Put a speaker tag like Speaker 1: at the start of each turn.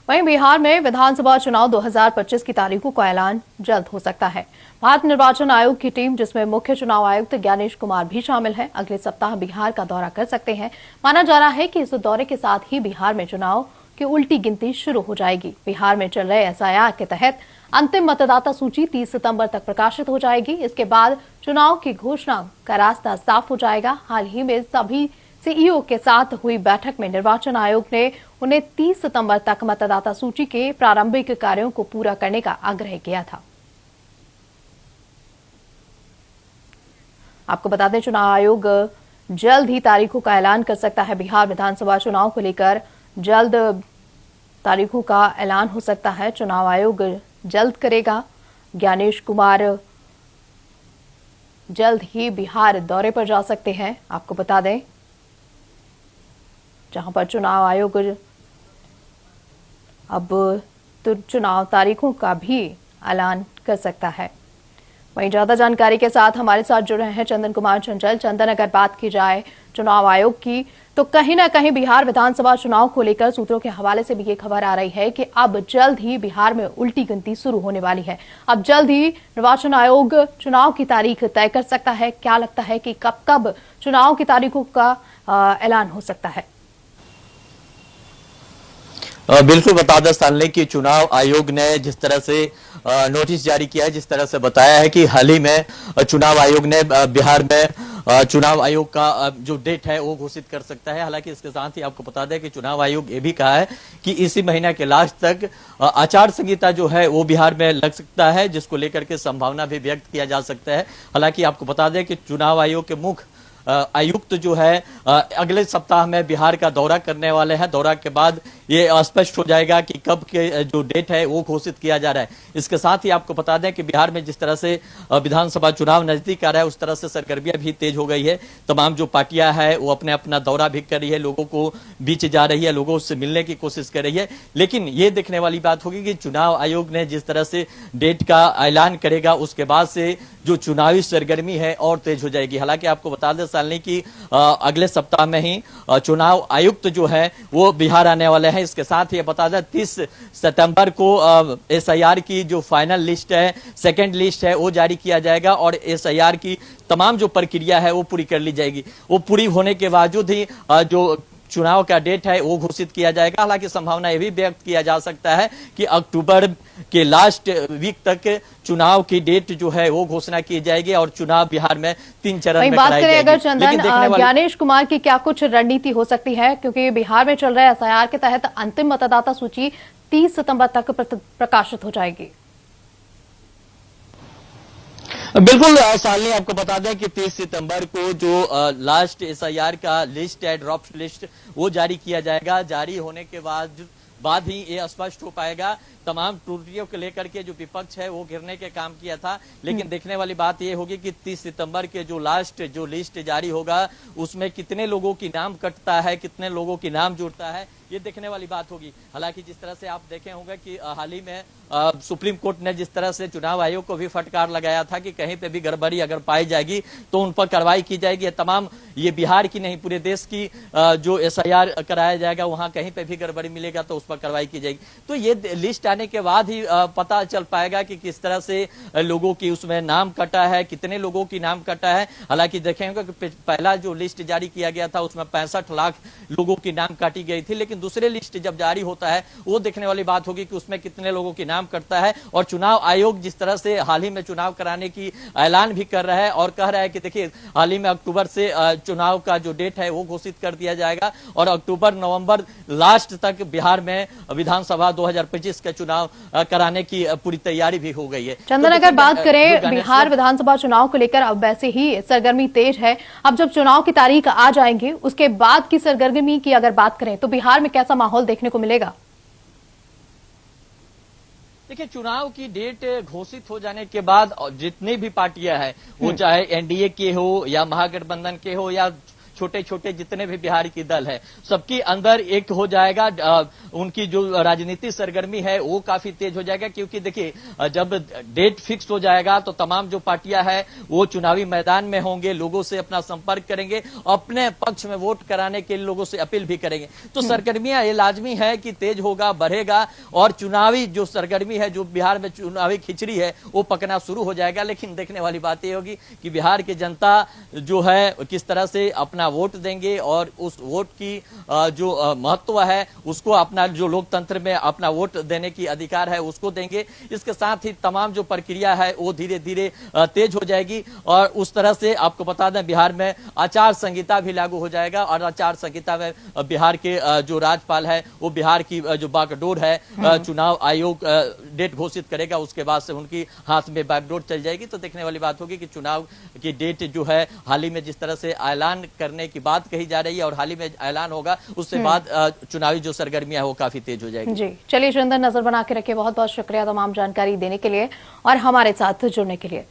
Speaker 1: वहीं बिहार में विधानसभा चुनाव 2025 की तारीखों का ऐलान जल्द हो सकता है। भारत निर्वाचन आयोग की टीम, जिसमें मुख्य चुनाव आयुक्त ज्ञानेश कुमार भी शामिल हैं, अगले सप्ताह बिहार का दौरा कर सकते हैं। माना जा रहा है कि इस दौरे के साथ ही बिहार में चुनाव की उल्टी गिनती शुरू हो जाएगी। बिहार में चल रहे एसआईआर के तहत अंतिम मतदाता सूची 30 सितंबर तक प्रकाशित हो जाएगी। इसके बाद चुनाव की घोषणा का रास्ता साफ हो जाएगा। हाल ही में सभी सीईओ के साथ हुई बैठक में निर्वाचन आयोग ने उन्हें 30 सितंबर तक मतदाता सूची के प्रारंभिक कार्यों को पूरा करने का आग्रह किया था। आपको बता दें, चुनाव आयोग जल्द ही तारीखों का ऐलान कर सकता है। बिहार विधानसभा चुनाव को लेकर जल्द तारीखों का ऐलान हो सकता है। चुनाव आयोग जल्द करेगा। ज्ञानेश कुमार जल्द ही बिहार दौरे पर जा सकते हैं। आपको बता दें, जहां पर चुनाव आयोग अब तो चुनाव तारीखों का भी ऐलान कर सकता है। वहीं ज्यादा जानकारी के साथ हमारे साथ जुड़े हैं चंदन कुमार चंचल। चंदन, अगर बात की जाए चुनाव आयोग की, तो कहीं ना कहीं बिहार विधानसभा चुनाव को लेकर सूत्रों के हवाले से भी ये खबर आ रही है कि अब जल्द ही बिहार में उल्टी गिनती शुरू होने वाली है। अब जल्द ही निर्वाचन आयोग चुनाव की तारीख तय कर सकता है। क्या लगता है कि कब कब चुनाव की तारीखों का ऐलान हो सकता है?
Speaker 2: बिल्कुल बता दें सालनी की चुनाव आयोग ने जिस तरह से नोटिस जारी किया है, जिस तरह से बताया है कि हाल ही में चुनाव आयोग ने बिहार में चुनाव आयोग का जो डेट है वो घोषित कर सकता है। हालांकि इसके साथ ही आपको बता दें कि चुनाव आयोग ये भी कहा है कि इसी महीने के लास्ट तक आचार संहिता जो है वो बिहार में लग सकता है, जिसको लेकर के संभावना भी व्यक्त किया जा सकता है। हालांकि आपको बता दें कि चुनाव आयोग के मुख्य आयुक्त जो है अगले सप्ताह में बिहार का दौरा करने वाले हैं। दौरा के बाद ये स्पष्ट हो जाएगा कि कब के जो डेट है वो घोषित किया जा रहा है। इसके साथ ही आपको बता दें कि बिहार में जिस तरह से विधानसभा चुनाव नजदीक आ रहा है, उस तरह से सरगर्मियां भी तेज हो गई है। तमाम जो पार्टियां हैं वो अपने अपना दौरा भी कर रही है, लोगों को बीच जा रही है, लोगों से मिलने की कोशिश कर रही है। लेकिन ये देखने वाली बात होगी कि चुनाव आयोग ने जिस तरह से डेट का ऐलान करेगा, उसके बाद से जो चुनावी सरगर्मी है और तेज हो जाएगी। हालांकि आपको बता दें सालनी की अगले सप्ताह में ही चुनाव आयुक्त जो है वो बिहार आने वाले हैं। इसके साथ ही बता दें 30 सितंबर को एसआईआर की जो फाइनल लिस्ट है, सेकंड लिस्ट है, वो जारी किया जाएगा और एसआईआर की तमाम जो प्रक्रिया है वो पूरी कर ली जाएगी। वो पूरी होने के बावजूद ही जो चुनाव का डेट है वो घोषित किया जाएगा। हालांकि संभावना यह भी व्यक्त किया जा सकता है कि अक्टूबर के लास्ट वीक तक चुनाव की डेट जो है वो घोषणा की जाएगी और चुनाव बिहार में 3 चरण में
Speaker 1: बात करें अगर चंदन, ज्ञानेश कुमार की क्या कुछ रणनीति हो सकती है, क्योंकि बिहार में चल रहे एसआईआर के तहत अंतिम मतदाता सूची 30 सितंबर तक प्रकाशित हो जाएगी।
Speaker 2: बिल्कुल सालनी, आपको बता दें कि 30 सितंबर को जो लास्ट एसआईआर का लिस्ट है, ड्राफ्ट लिस्ट, वो जारी किया जाएगा। जारी होने के बाद ही ये स्पष्ट हो पाएगा। तमाम त्रुटियों को लेकर के जो विपक्ष है वो गिरने के काम किया था, लेकिन देखने वाली बात ये होगी कि 30 सितंबर के जो लास्ट जो लिस्ट जारी होगा उसमें कितने लोगों की नाम कटता है, कितने लोगों की नाम जुड़ता है, ये देखने वाली बात होगी। हालांकि जिस तरह से आप देखे होंगे कि हाल ही में सुप्रीम कोर्ट ने जिस तरह से चुनाव आयोग को भी फटकार लगाया था कि कहीं पे भी गड़बड़ी अगर पाई जाएगी तो उन पर कार्रवाई की जाएगी। तमाम ये बिहार की नहीं पूरे देश की जो एसआईआर कराया जाएगा, वहां कहीं पे भी गड़बड़ी मिलेगा तो उस पर कार्रवाई की जाएगी। तो ये लिस्ट आने के बाद ही पता चल पाएगा कि किस तरह से लोगों की उसमें नाम कटा है, कितने लोगों की नाम कटा है। हालांकि देखेंगे कि पहला जो लिस्ट जारी किया गया था उसमें 65 लाख लोगों की नाम काटी गई थी, लेकिन दूसरे लिस्ट जब जारी होता है वो देखने वाली बात होगी कि उसमें कितने लोगों की नाम कटता है। और चुनाव आयोग जिस तरह से हाल ही में चुनाव कराने की ऐलान भी कर रहा है और कह रहा है कि देखिए हाल ही में अक्टूबर से चुनाव का जो डेट है वो घोषित कर दिया जाएगा और अक्टूबर नवंबर लास्ट तक बिहार में विधानसभा 2025 का चुनाव कराने की पूरी तैयारी भी हो गई है।
Speaker 1: चंदन, अगर बात करें बिहार विधानसभा चुनाव को लेकर, अब वैसे ही सरगर्मी तेज है। अब जब चुनाव की तारीख आ जाएंगे उसके बाद की सरगर्मी की अगर बात करें तो बिहार में कैसा माहौल देखने को मिलेगा?
Speaker 2: देखिए, चुनाव की डेट घोषित हो जाने के बाद जितनी भी पार्टियां हैं, वो चाहे एनडीए के हो या महागठबंधन के हो या छोटे छोटे जितने भी बिहार की दल है सबके अंदर एक हो जाएगा, उनकी जो राजनीतिक सरगर्मी है वो काफी तेज हो जाएगा। क्योंकि देखिए जब डेट फिक्स हो जाएगा तो तमाम जो पार्टियां हैं वो चुनावी मैदान में होंगे, लोगों से अपना संपर्क करेंगे, अपने पक्ष में वोट कराने के लिए लोगों से अपील भी करेंगे। तो सरगर्मियां ये लाजमी है कि तेज होगा, बढ़ेगा और चुनावी जो सरगर्मी है, जो बिहार में चुनावी खिचड़ी है वो पकना शुरू हो जाएगा। लेकिन देखने वाली बात यह होगी कि बिहार की जनता जो है किस तरह से अपना वोट देंगे और उस वोट की जो महत्व है उसको, अपना जो लोकतंत्र में अपना वोट देने की अधिकार है उसको देंगे। इसके साथ ही तमाम जो प्रक्रिया है वो धीरे धीरे तेज हो जाएगी और उस तरह से आपको बता दें बिहार में आचार संहिता भी लागू हो जाएगा और आचार संहिता में बिहार के जो राज्यपाल है वो बिहार की जो बागडोर है चुनाव आयोग डेट घोषित करेगा, उसके बाद से उनकी हाथ में बागडोर चल जाएगी। तो देखने वाली बात होगी कि चुनाव की डेट जो है हाल ही में जिस तरह से ऐलान करने की बात कही जा रही है और हाल ही में ऐलान होगा उसके बाद चुनावी जो सरगर्मियां है वो काफी तेज हो जाएगी।
Speaker 1: जी चलिए चंदन, नजर बना के रखिए। बहुत बहुत शुक्रिया तमाम जानकारी देने के लिए और हमारे साथ जुड़ने के लिए।